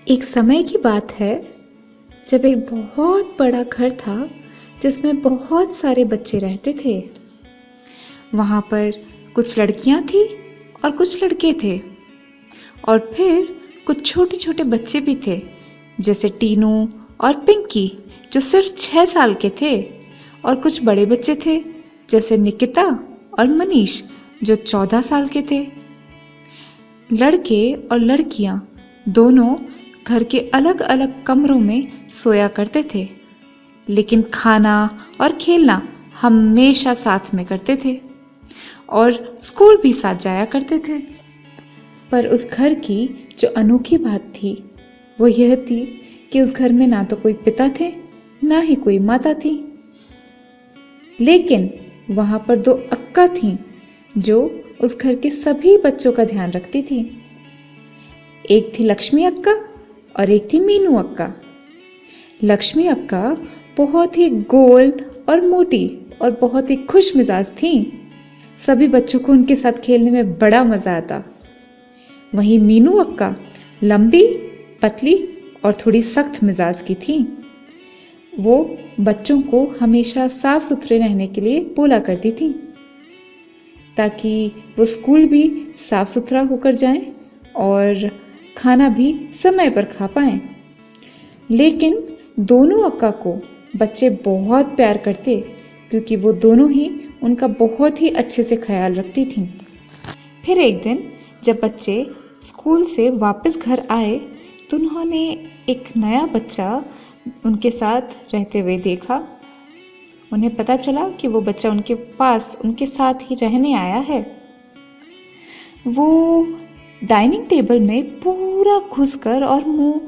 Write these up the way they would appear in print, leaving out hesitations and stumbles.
एक समय की बात है जब एक बहुत बड़ा घर था जिसमें बहुत सारे बच्चे रहते थे। वहाँ पर कुछ लड़कियाँ थी और कुछ लड़के थे और फिर कुछ छोटे छोटे बच्चे भी थे, जैसे टीनू और पिंकी जो सिर्फ 6 साल के थे, और कुछ बड़े बच्चे थे जैसे निकिता और मनीष जो 14 साल के थे। लड़के और लड़कियां दोनों घर के अलग अलग कमरों में सोया करते थे, लेकिन खाना और खेलना हमेशा साथ में करते थे और स्कूल भी साथ जाया करते थे। पर उस घर की जो अनोखी बात थी वो यह थी कि उस घर में ना तो कोई पिता थे ना ही कोई माता थी, लेकिन वहां पर 2 अक्का थीं जो उस घर के सभी बच्चों का ध्यान रखती थी। एक थी लक्ष्मी अक्का और एक थी मीनू अक्का। लक्ष्मी अक्का बहुत ही गोल और मोटी और बहुत ही खुश मिजाज थी। सभी बच्चों को उनके साथ खेलने में बड़ा मजा आता। वहीं मीनू अक्का लंबी, पतली और थोड़ी सख्त मिजाज की थी। वो बच्चों को हमेशा साफ सुथरे रहने के लिए बोला करती थी ताकि वो स्कूल भी साफ सुथरा होकर जाएं और खाना भी समय पर खा पाएं। लेकिन दोनों अक्का को बच्चे बहुत प्यार करते क्योंकि वो दोनों ही उनका बहुत ही अच्छे से ख्याल रखती थीं। फिर एक दिन जब बच्चे स्कूल से वापस घर आए तो उन्होंने एक नया बच्चा उनके साथ रहते हुए देखा। उन्हें पता चला कि वो बच्चा उनके पास उनके साथ ही रहने आया है। वो डाइनिंग टेबल में पूरा घुसकर और मुंह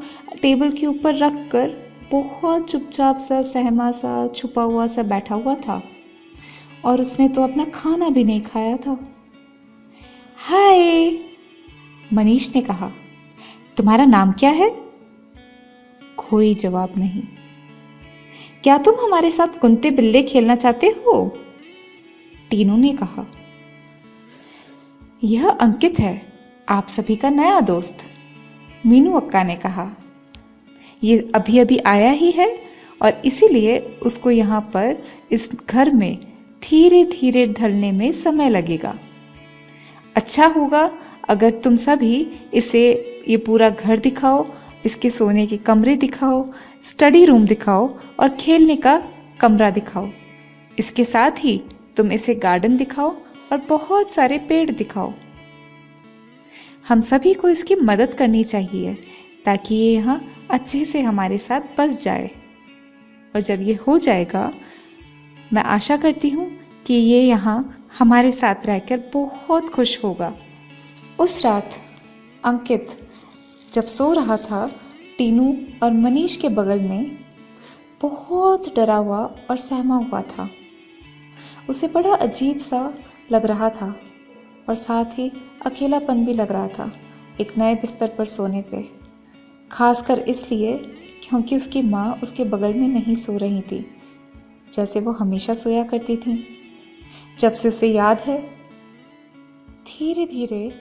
टेबल के ऊपर रखकर बहुत चुपचाप सा, सहमा सा, छुपा हुआ सा बैठा हुआ था और उसने तो अपना खाना भी नहीं खाया था। हाय, मनीष ने कहा, तुम्हारा नाम क्या है? कोई जवाब नहीं। क्या तुम हमारे साथ कुंते बिल्ले खेलना चाहते हो? टीनू ने कहा। यह अंकित है, आप सभी का नया दोस्त, मीनू अक्का ने कहा। ये अभी अभी आया ही है और इसीलिए उसको यहाँ पर इस घर में धीरे धीरे ढलने में समय लगेगा। अच्छा होगा अगर तुम सभी इसे ये पूरा घर दिखाओ, इसके सोने के कमरे दिखाओ, स्टडी रूम दिखाओ और खेलने का कमरा दिखाओ। इसके साथ ही तुम इसे गार्डन दिखाओ और बहुत सारे पेड़ दिखाओ। हम सभी को इसकी मदद करनी चाहिए ताकि ये यहाँ अच्छे से हमारे साथ बस जाए। और जब ये हो जाएगा, मैं आशा करती हूँ कि ये यहाँ हमारे साथ रहकर बहुत खुश होगा। उस रात अंकित जब सो रहा था, टीनू और मनीष के बगल में बहुत डरा हुआ और सहमा हुआ था। उसे बड़ा अजीब सा लग रहा था और साथ ही अकेलापन भी लग रहा था एक नए बिस्तर पर सोने पे, खासकर इसलिए क्योंकि उसकी माँ उसके बगल में नहीं सो रही थी जैसे वो हमेशा सोया करती थी। जब से उसे याद है, धीरे धीरे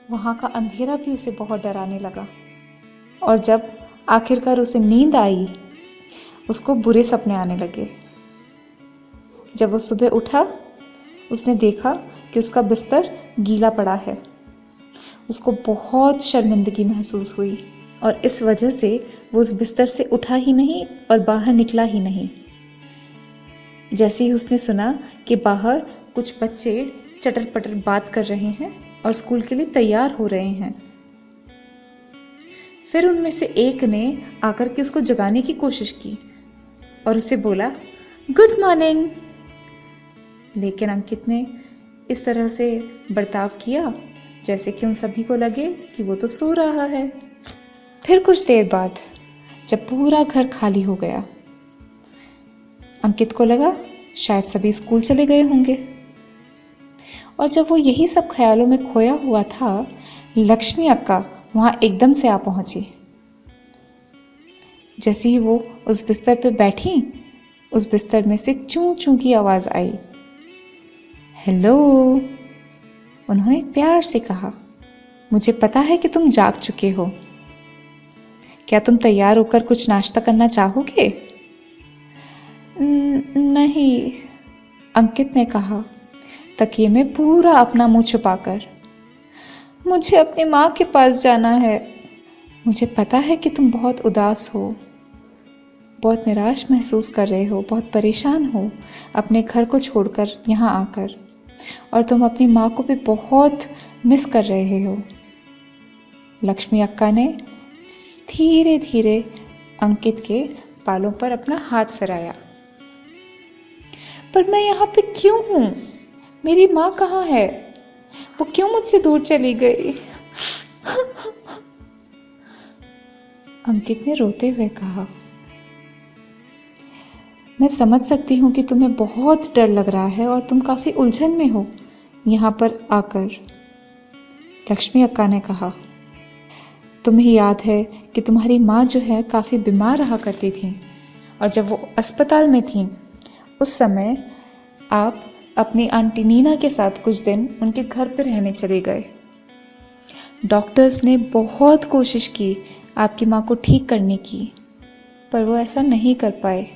वहाँ का अंधेरा भी उसे बहुत डराने लगा और जब आखिरकार उसे नींद आई, उसको बुरे सपने आने लगे। जब वो सुबह उठा, उसने देखा कि उसका बिस्तर गीला पड़ा है। उसको बहुत शर्मिंदगी महसूस हुई और इस वजह से वो उस बिस्तर से उठा ही नहीं और बाहर निकला ही नहीं। जैसे ही उसने सुना कि बाहर कुछ बच्चे चटर पटर बात कर रहे हैं और स्कूल के लिए तैयार हो रहे हैं, फिर उनमें से एक ने आकर के उसको जगाने की कोशिश की और उसे बोला, गुड मॉर्निंग। लेकिन अंकित ने इस तरह से बर्ताव किया जैसे कि उन सभी को लगे कि वो तो सो रहा है। फिर कुछ देर बाद जब पूरा घर खाली हो गया, अंकित को लगा शायद सभी स्कूल चले गए होंगे। और जब वो यही सब ख्यालों में खोया हुआ था, लक्ष्मी अक्का वहाँ एकदम से आ पहुंची। जैसे ही वो उस बिस्तर पे बैठी, उस बिस्तर में से चूं चूं की आवाज़ आई। हेलो, उन्होंने प्यार से कहा। मुझे पता है कि तुम जाग चुके हो। क्या तुम तैयार होकर कुछ नाश्ता करना चाहोगे? नहीं, अंकित ने कहा, तकिए में पूरा अपना मुंह छुपाकर। मुझे अपनी माँ के पास जाना है। मुझे पता है कि तुम बहुत उदास हो, बहुत निराश महसूस कर रहे हो, बहुत परेशान हो अपने घर को छोड़कर यहाँ आकर, और तुम अपनी माँ को भी बहुत मिस कर रहे हो। लक्ष्मी अक्का ने धीरे धीरे अंकित के बालों पर अपना हाथ फिराया। पर मैं यहाँ पे क्यों हूँ? मेरी माँ कहाँ है? वो क्यों मुझसे दूर चली गई? अंकित ने रोते हुए कहा। मैं समझ सकती हूँ कि तुम्हें बहुत डर लग रहा है और तुम काफ़ी उलझन में हो यहाँ पर आकर, लक्ष्मी अक्का ने कहा। तुम्हें याद है कि तुम्हारी माँ जो है काफ़ी बीमार रहा करती थी, और जब वो अस्पताल में थी उस समय आप अपनी आंटी नीना के साथ कुछ दिन उनके घर पर रहने चले गए। डॉक्टर्स ने बहुत कोशिश की आपकी माँ को ठीक करने की, पर वो ऐसा नहीं कर पाए।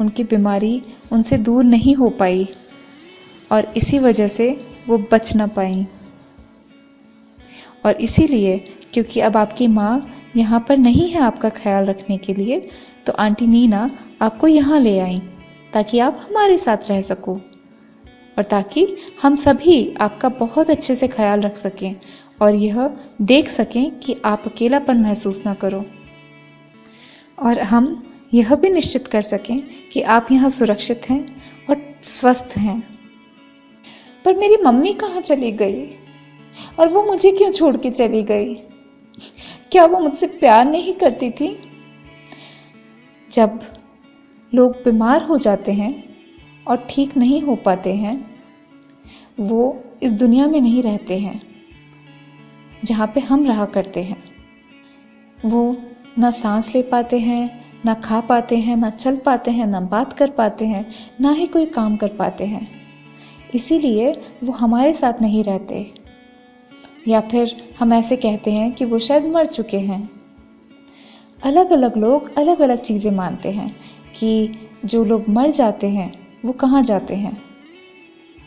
उनकी बीमारी उनसे दूर नहीं हो पाई और इसी वजह से वो बच ना पाई। और इसीलिए क्योंकि अब आपकी माँ यहाँ पर नहीं है आपका ख्याल रखने के लिए, तो आंटी नीना आपको यहाँ ले आई ताकि आप हमारे साथ रह सको और ताकि हम सभी आपका बहुत अच्छे से ख्याल रख सकें और यह देख सकें कि आप अकेलापन महसूस ना करो, और हम यह भी निश्चित कर सकें कि आप यहाँ सुरक्षित हैं और स्वस्थ हैं। पर मेरी मम्मी कहाँ चली गई और वो मुझे क्यों छोड़ के चली गई? क्या वो मुझसे प्यार नहीं करती थी? जब लोग बीमार हो जाते हैं और ठीक नहीं हो पाते हैं, वो इस दुनिया में नहीं रहते हैं जहाँ पे हम रहा करते हैं। वो ना सांस ले पाते हैं, ना खा पाते हैं, ना चल पाते हैं, ना बात कर पाते हैं, ना ही कोई काम कर पाते हैं। इसीलिए वो हमारे साथ नहीं रहते, या फिर हम ऐसे कहते हैं कि वो शायद मर चुके हैं। अलग अलग लोग अलग अलग चीज़ें मानते हैं कि जो लोग मर जाते हैं वो कहाँ जाते हैं।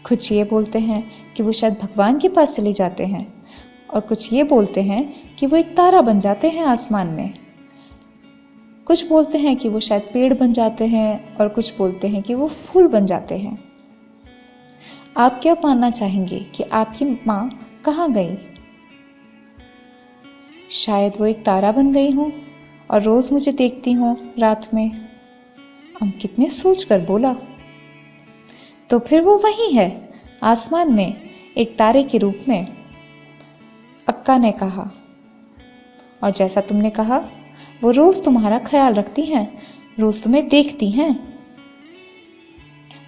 कुछ ये बोलते हैं कि वो शायद भगवान के पास चले जाते हैं, और कुछ ये बोलते हैं कि वो एक तारा बन जाते हैं आसमान में। कुछ बोलते हैं कि वो शायद पेड़ बन जाते हैं, और कुछ बोलते हैं कि वो फूल बन जाते हैं। आप क्या मानना चाहेंगे कि आपकी माँ कहाँ गई? शायद वो एक तारा बन गई हूँ और रोज़ मुझे देखती हूँ रात में, अंकित ने सोच कर बोला। तो फिर वो वही है आसमान में, एक तारे के रूप में, अक्का ने कहा। और जैसा तुमने कहा, वो रोज़ तुम्हारा ख्याल रखती हैं, रोज़ तुम्हें देखती हैं।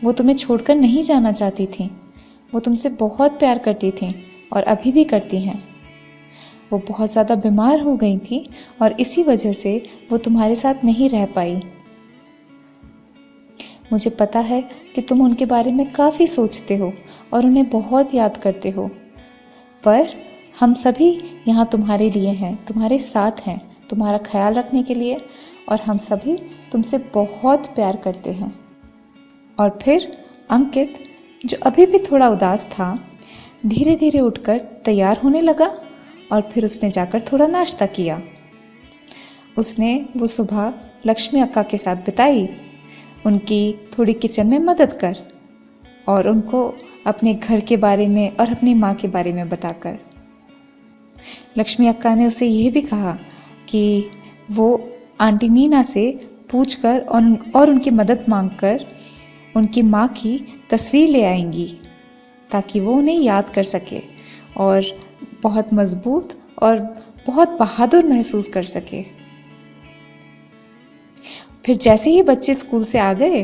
वो तुम्हें छोड़कर नहीं जाना चाहती थी। वो तुमसे बहुत प्यार करती थी और अभी भी करती हैं। वो बहुत ज़्यादा बीमार हो गई थी और इसी वजह से वो तुम्हारे साथ नहीं रह पाई। मुझे पता है कि तुम उनके बारे में काफ़ी सोचते हो और उन्हें बहुत याद करते हो, पर हम सभी यहाँ तुम्हारे लिए हैं, तुम्हारे साथ हैं, तुम्हारा ख्याल रखने के लिए, और हम सभी तुमसे बहुत प्यार करते हैं। और फिर अंकित, जो अभी भी थोड़ा उदास था, धीरे धीरे उठकर तैयार होने लगा और फिर उसने जाकर थोड़ा नाश्ता किया। उसने वो सुबह लक्ष्मी अक्का के साथ बिताई, उनकी थोड़ी किचन में मदद कर, और उनको अपने घर के बारे में और अपनी माँ के बारे में बताकर। लक्ष्मी अक्का ने उसे यह भी कहा कि वो आंटी नीना से पूछकर और उनकी मदद मांगकर उनकी माँ की तस्वीर ले आएंगी ताकि वो उन्हें याद कर सके और बहुत मजबूत और बहुत बहादुर महसूस कर सके। फिर जैसे ही बच्चे स्कूल से आ गए,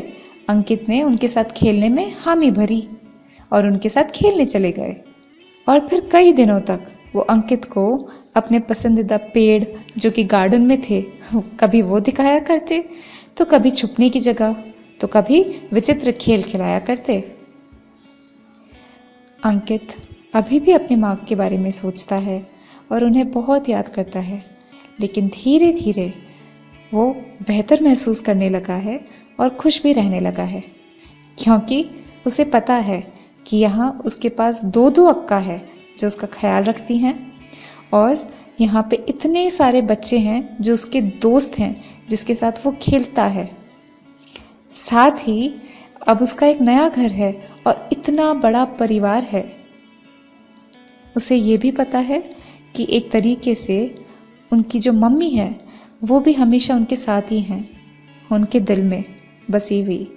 अंकित ने उनके साथ खेलने में हामी भरी और उनके साथ खेलने चले गए। और फिर कई दिनों तक वो अंकित को अपने पसंदीदा पेड़ जो कि गार्डन में थे, कभी वो दिखाया करते, तो कभी छुपने की जगह, तो कभी विचित्र खेल खिलाया करते। अंकित अभी भी अपनी माँ के बारे में सोचता है और उन्हें बहुत याद करता है, लेकिन धीरे धीरे वो बेहतर महसूस करने लगा है और खुश भी रहने लगा है, क्योंकि उसे पता है कि यहाँ उसके पास दो दो अक्का है जो उसका ख्याल रखती हैं, और यहाँ पे इतने सारे बच्चे हैं जो उसके दोस्त हैं, जिसके साथ वो खेलता है। साथ ही अब उसका एक नया घर है और इतना बड़ा परिवार है। उसे ये भी पता है कि एक तरीके से उनकी जो मम्मी है वो भी हमेशा उनके साथ ही हैं, उनके दिल में बसी हुई।